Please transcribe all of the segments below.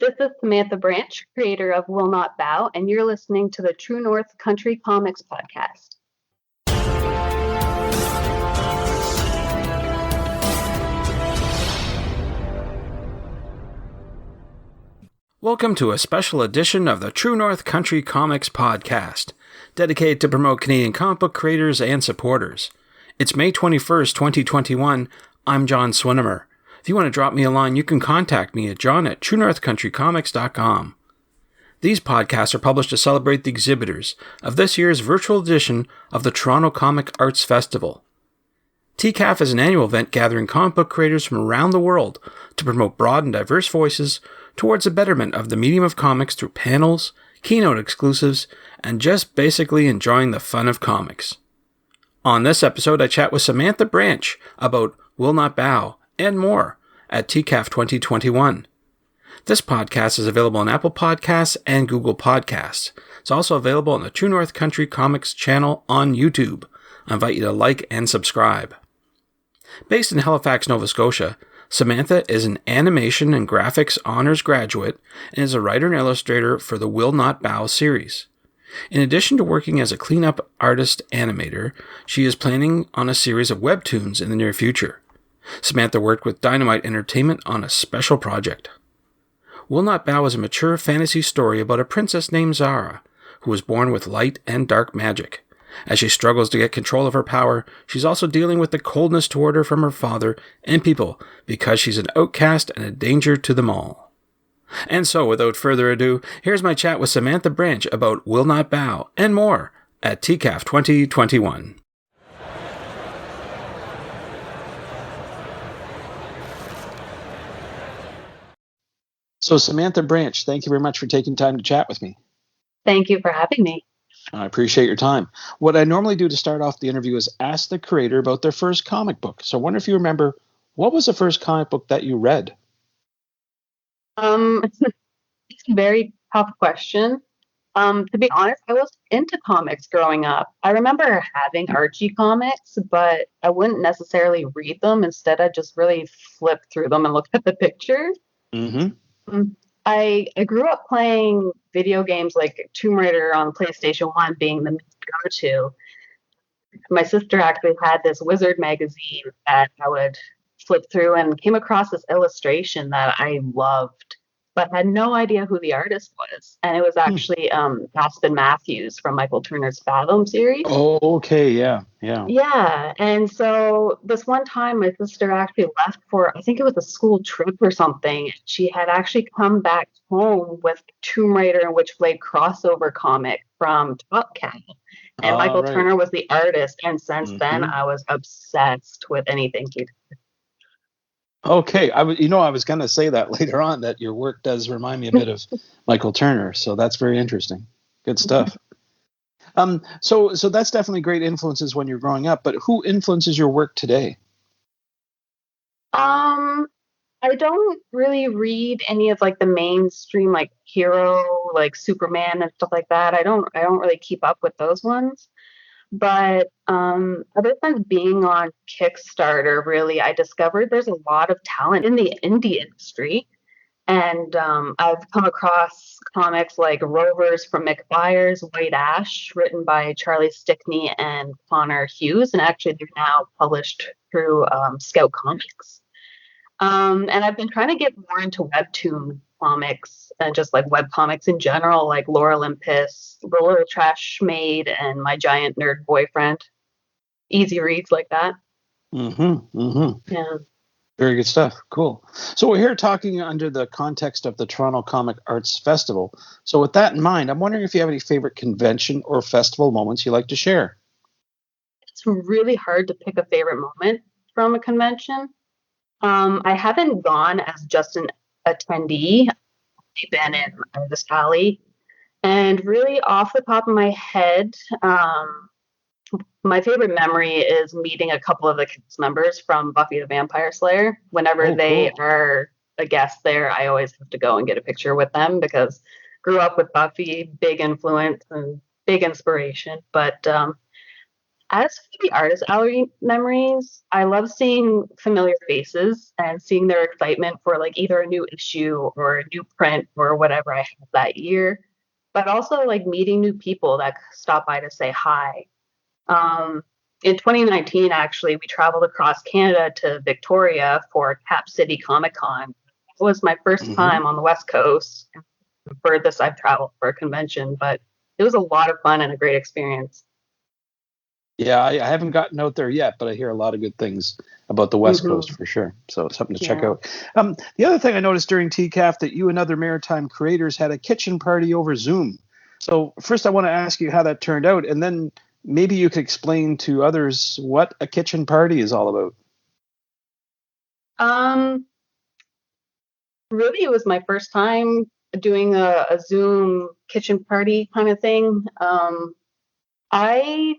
This is Samantha Branch, creator of Will Not Bow, and you're listening to the True North Country Comics podcast. Welcome to a special edition of the True North Country Comics podcast, dedicated to promote Canadian comic book creators and supporters. It's May 21st, 2021. I'm John Swinimer. If you want to drop me a line, you can contact me at john@truenorthcountrycomics.com. These podcasts are published to celebrate the exhibitors of this year's virtual edition of the Toronto Comic Arts Festival. TCAF is an annual event gathering comic book creators from around the world to promote broad and diverse voices towards the betterment of the medium of comics through panels, keynote exclusives, and just basically enjoying the fun of comics. On this episode, I chat with Samantha Branch about Will Not Bow and more at TCAF 2021. This podcast is available on Apple Podcasts and Google Podcasts. It's also available on the True North Country Comics channel on YouTube. I invite you to like and subscribe. Based in Halifax, Nova Scotia, Samantha is an animation and graphics honors graduate and is a writer and illustrator for the Will Not Bow series. In addition to working as a cleanup artist animator, she is planning on a series of webtoons in the near future. Samantha worked with Dynamite Entertainment on a special project. Will Not Bow is a mature fantasy story about a princess named Zara, who was born with light and dark magic. As she struggles to get control of her power, she's also dealing with the coldness toward her from her father and people because she's an outcast and a danger to them all. And so, without further ado, here's my chat with Samantha Branch about Will Not Bow and more at TCAF 2021. So, Samantha Branch, thank you very much for taking time to chat with me. Thank you for having me. I appreciate your time. What I normally do to start off the interview is ask the creator about their first comic book. So I wonder if you remember, what was the first comic book that you read? It's a very tough question. To be honest, I was into comics growing up. I remember having Archie comics, but I wouldn't necessarily read them. Instead, I just really flipped through them and looked at the pictures. Mm-hmm. I grew up playing video games like Tomb Raider on PlayStation 1 being the go-to. My sister actually had this Wizard magazine that I would flip through and came across this illustration that I loved, but had no idea who the artist was. And it was actually Aspen Matthews from Michael Turner's Fathom series. Oh, okay. Yeah. Yeah. And so this one time my sister actually left for, I think it was a school trip or something. She had actually come back home with Tomb Raider and Witchblade crossover comic from Top Cat. And Michael Turner was the artist. And since then, I was obsessed with anything he did. Okay. I was going to say that later on, that your work does remind me a bit of Michael Turner. So that's very interesting. Good stuff. So that's definitely great influences when you're growing up, but who influences your work today? I don't really read any of like the mainstream like hero, like Superman and stuff like that. I don't really keep up with those ones. But other than being on Kickstarter, really, I discovered there's a lot of talent in the indie industry. And I've come across comics like Rovers from Mick Byers, White Ash, written by Charlie Stickney and Connor Hughes. And actually, they're now published through Scout Comics. And I've been trying to get more into webtoon comics and just like web comics in general, like Lore Olympus, The Little Trash Maid, and My Giant Nerd Boyfriend. Easy reads like that. Yeah. Very good stuff. Cool. So we're here talking under the context of the Toronto Comic Arts Festival. So with that in mind, I'm wondering if you have any favorite convention or festival moments you like to share. It's really hard to pick a favorite moment from a convention. I haven't gone as just an attendee. I've been in Artist Alley. And really off the top of my head, my favorite memory is meeting a couple of the cast members from Buffy the Vampire Slayer. Whenever they are a guest there, I always have to go and get a picture with them because grew up with Buffy, big influence and big inspiration. But As for the artist gallery memories, I love seeing familiar faces and seeing their excitement for like either a new issue or a new print or whatever I have that year. But also like meeting new people that stop by to say hi. Um, in 2019, actually, we traveled across Canada to Victoria for Cap City Comic Con. It was my first Hmm. time on the West Coast, the furthest I've traveled for a convention, but it was a lot of fun and a great experience. Yeah, I haven't gotten out there yet, but I hear a lot of good things about the West Coast Hmm. for sure. So it's something to check Yeah. out. The other thing I noticed during TCAF that you and other maritime creators had a kitchen party over Zoom. So first, I want to ask you how that turned out, and then maybe you could explain to others what a kitchen party is all about. Um, Really, it was my first time doing a Zoom kitchen party kind of thing. I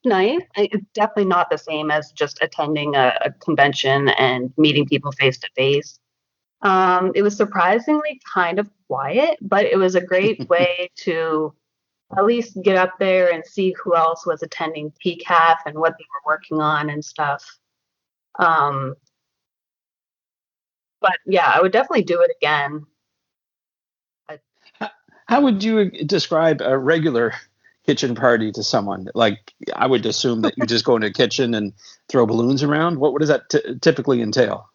nice. It's definitely not the same as just attending a convention and meeting people face to face. It was surprisingly kind of quiet, but it was a great way to at least get up there and see who else was attending PCAF and what they were working on and stuff. Um, but yeah, I would definitely do it again. I, How would you describe a regular kitchen party to someone? Like, I would assume that you just go into a kitchen and throw balloons around. What does that typically entail?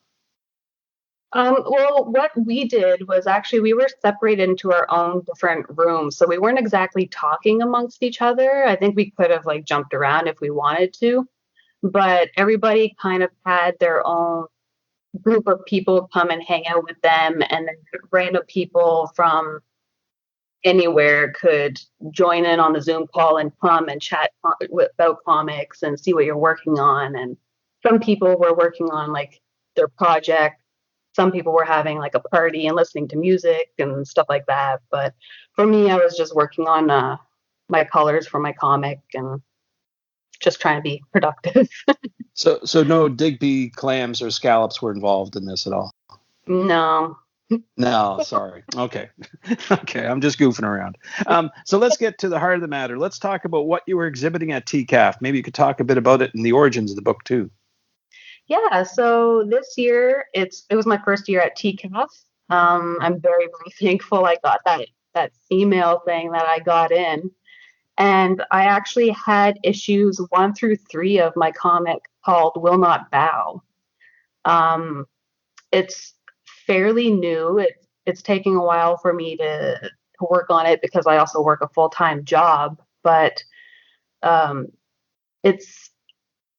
well, what we did was actually we were separated into our own different rooms, so we weren't exactly talking amongst each other. I think we could have like jumped around if we wanted to, but everybody kind of had their own group of people come and hang out with them, and then random people from anywhere could join in on the Zoom call and come and chat about comics and see what you're working on. And some people were working on like their project. Some people were having like a party and listening to music and stuff like that. But for me, I was just working on my colors for my comic and just trying to be productive. So no Digby clams or scallops were involved in this at all. No. No, sorry. Okay. Okay, I'm just goofing around. So let's get to the heart of the matter. Let's talk about what you were exhibiting at TCAF. Maybe you could talk a bit about it and the origins of the book too. Yeah, so this year it was my first year at TCAF. I'm very, very thankful I got that email thing that I got in. And I actually had issues 1 through 3 of my comic called Will Not Bow. Um, it's fairly new. It's taking a while for me to work on it because I also work a full-time job, but um, it's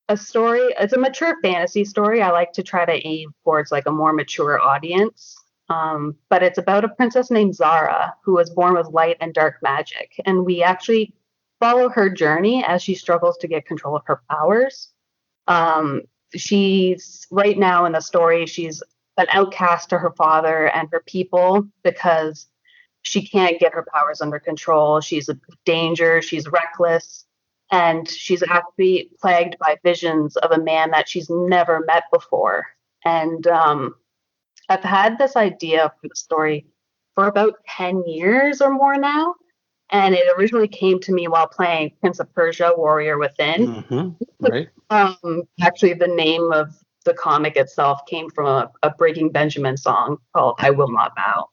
a story. It's a mature fantasy story. I like to try to aim towards like a more mature audience. But it's about a princess named Zara who was born with light and dark magic, and we actually follow her journey as she struggles to get control of her powers. Um, she's right now in the story. She's an outcast to her father and her people because she can't get her powers under control. She's a danger. She's reckless. And she's actually plagued by visions of a man that she's never met before. And I've had this idea for the story for about 10 years or more now. And it originally came to me while playing Prince of Persia Warrior Within. Mm-hmm. Right. Actually, the name of the comic itself came from a Breaking Benjamin song called I Will Not Bow.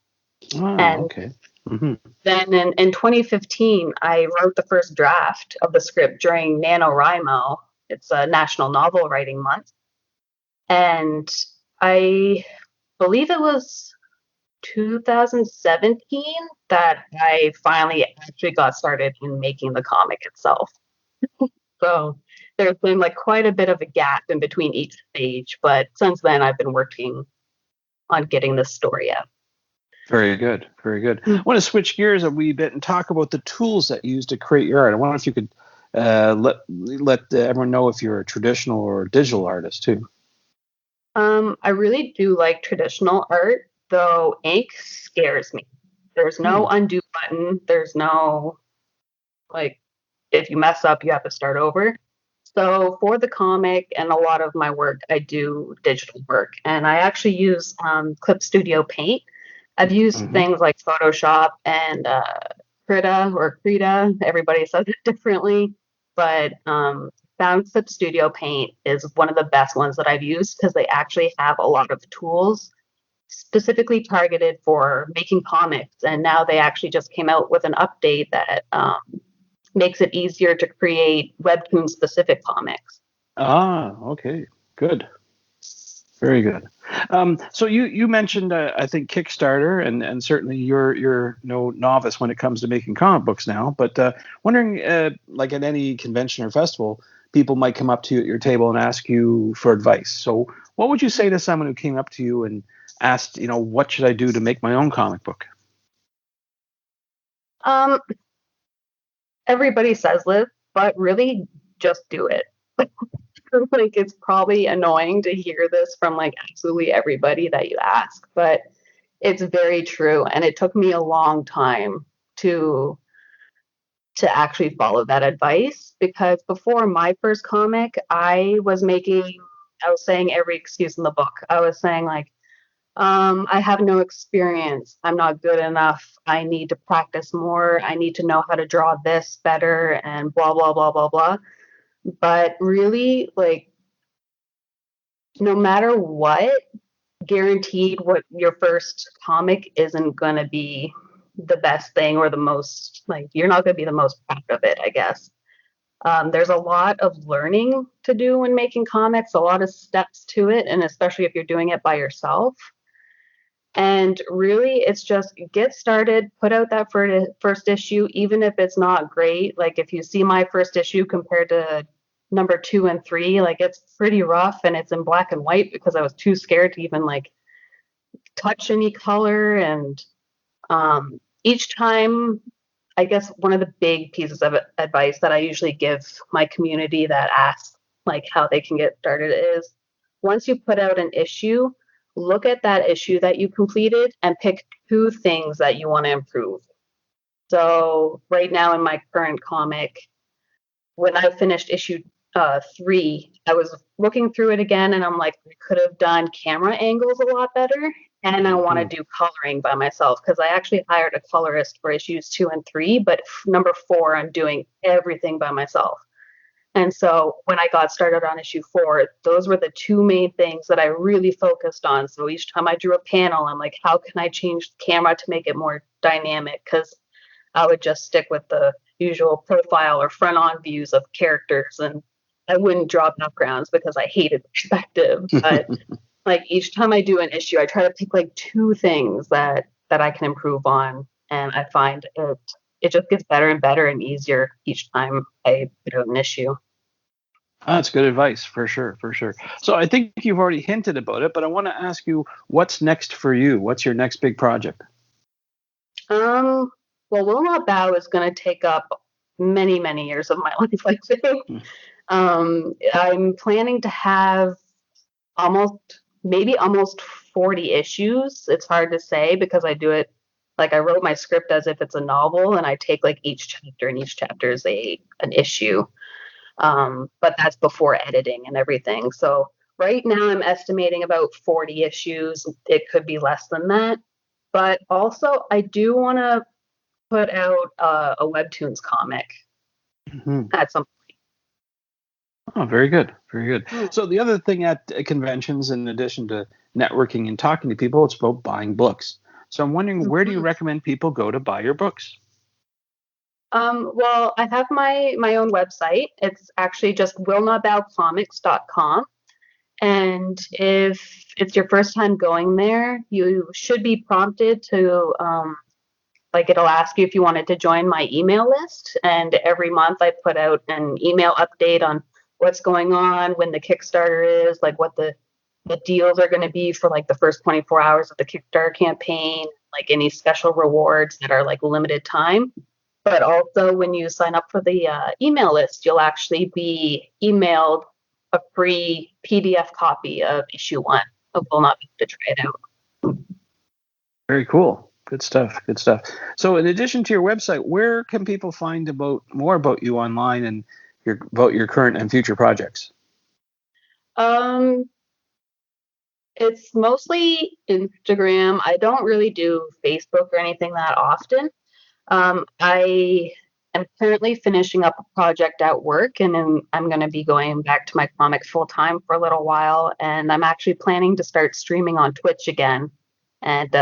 Ah, And okay. Mm-hmm. then in 2015, I wrote the first draft of the script during NaNoWriMo. It's a National Novel Writing Month. And I believe it was 2017 that I finally actually got started in making the comic itself. So there's been like quite a bit of a gap in between each stage, but since then I've been working on getting this story out. Very good. Very good. I want to switch gears a wee bit and talk about the tools that you use to create your art. I wonder if you could let everyone know if you're a traditional or digital artist too. I really do like traditional art, though ink scares me. There's no Hmm. undo button. There's no like if you mess up, you have to start over. So for the comic and a lot of my work, I do digital work, and I actually use Clip Studio Paint. I've used Hmm. things like Photoshop and Krita or Krita. Everybody says it differently, but Bound Clip Studio Paint is one of the best ones that I've used because they actually have a lot of tools specifically targeted for making comics. And now they actually just came out with an update that makes it easier to create webtoon specific comics. Ah, okay, good. Very good. So you mentioned I think Kickstarter, and certainly you're no novice when it comes to making comic books now. But wondering, like at any convention or festival, people might come up to you at your table and ask you for advice. So what would you say to someone who came up to you and asked, what should I do to make my own comic book? Um, Everybody says this, but really just do it. Like it's probably annoying to hear this from like absolutely everybody that you ask, but it's very true. And it took me a long time to actually follow that advice because before my first comic, I was saying every excuse in the book. I was saying like, I have no experience. I'm not good enough. I need to practice more. I need to know how to draw this better and blah, blah, blah, blah, blah. But really, like, no matter what, guaranteed what your first comic isn't going to be the best thing or the most, like, you're not going to be the most proud of it, I guess. There's a lot of learning to do when making comics, a lot of steps to it, and especially if you're doing it by yourself. And really, it's just get started, put out that first issue, even if it's not great. Like if you see my first issue compared to number 2 and 3, like it's pretty rough and it's in black and white because I was too scared to even like touch any color. And each time, I guess one of the big pieces of advice that I usually give my community that asks like how they can get started is once you put out an issue, look at that issue that you completed and pick 2 things that you want to improve. So right now in my current comic, when I finished issue 3, I was looking through it again and I'm like, I could have done camera angles a lot better. And I want to do coloring by myself because I actually hired a colorist for issues 2 and 3, but number 4, I'm doing everything by myself. And so when I got started on issue 4, those were the 2 main things that I really focused on. So each time I drew a panel, I'm like, how can I change the camera to make it more dynamic? Because I would just stick with the usual profile or front on views of characters, and I wouldn't draw backgrounds because I hated perspective. But like each time I do an issue, I try to pick like 2 things that I can improve on, and I find it just gets better and better and easier each time I put out an issue. That's good advice for sure, for sure. So I think you've already hinted about it, but I want to ask you, what's next for you? What's your next big project? Well, Will Not Bow is going to take up many, many years of my life, I think. I'm planning to have almost 40 issues. It's hard to say because I do it like I wrote my script as if it's a novel and I take like each chapter and each chapter is an issue. But that's before editing and everything. So right now I'm estimating about 40 issues. It could be less than that. But also I do want to put out a webtoons comic at some Oh, very good. Very good. point. So the other thing at conventions, in addition to networking and talking to people, it's about buying books. So I'm wondering, where do you recommend people go to buy your books? Well, I have my own website. It's actually just willnotbowcomics.com. And if it's your first time going there, you should be prompted to like it'll ask you if you wanted to join my email list. And every month I put out an email update on what's going on, when the Kickstarter is, like what the deals are going to be for like the first 24 hours of the Kickstarter campaign, like any special rewards that are like limited time. But also, when you sign up for the email list, you'll actually be emailed a free PDF copy of issue 1 of Will Not Be to try it out. Very cool. Good stuff. Good stuff. So in addition to your website, where can people find more about you online and about your current and future projects? Um, it's mostly Instagram. I don't really do Facebook or anything that often. I am currently finishing up a project at work, and then I'm going to be going back to my comics full time for a little while. And I'm actually planning to start streaming on Twitch again. And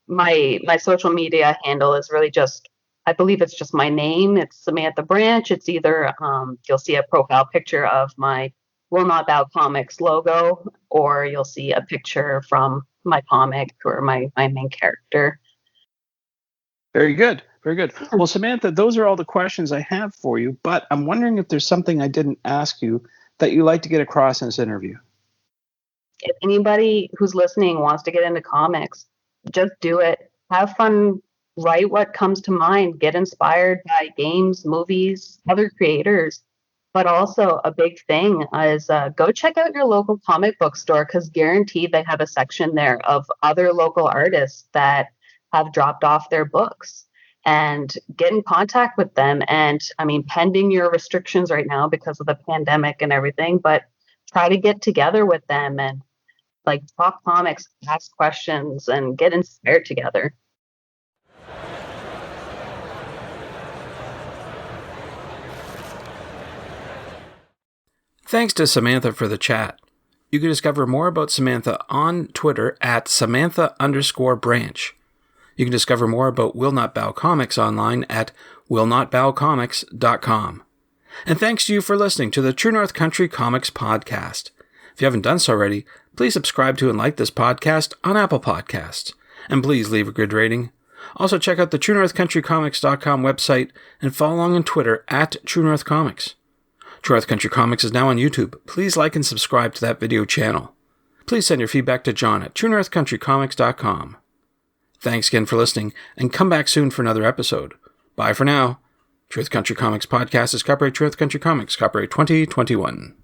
my social media handle is really just, I believe it's just my name. It's Samantha Branch. It's either you'll see a profile picture of my Will Not Bow Comics logo, or you'll see a picture from my comic or my main character. Very good. Very good. Yeah. Well, Samantha, those are all the questions I have for you, but I'm wondering if there's something I didn't ask you that you'd like to get across in this interview. If anybody who's listening wants to get into comics, just do it. Have fun. Write what comes to mind. Get inspired by games, movies, other creators. But also, a big thing is go check out your local comic book store, because guaranteed they have a section there of other local artists that have dropped off their books. And get in contact with them. And I mean, pending your restrictions right now because of the pandemic and everything, but try to get together with them and like talk comics, ask questions, and get inspired together. Thanks to Samantha for the chat. You can discover more about Samantha on Twitter at Samantha_Branch. You can discover more about Will Not Bow Comics online at willnotbowcomics.com. And thanks to you for listening to the True North Country Comics Podcast. If you haven't done so already, please subscribe to and like this podcast on Apple Podcasts. And please leave a good rating. Also check out the TrueNorthCountryComics.com website and follow along on Twitter at True North Comics. True North Country Comics is now on YouTube. Please like and subscribe to that video channel. Please send your feedback to John at TrueNorthCountryComics.com. Thanks again for listening, and come back soon for another episode. Bye for now. True North Country Comics Podcast is copyright True North Country Comics, copyright 2021.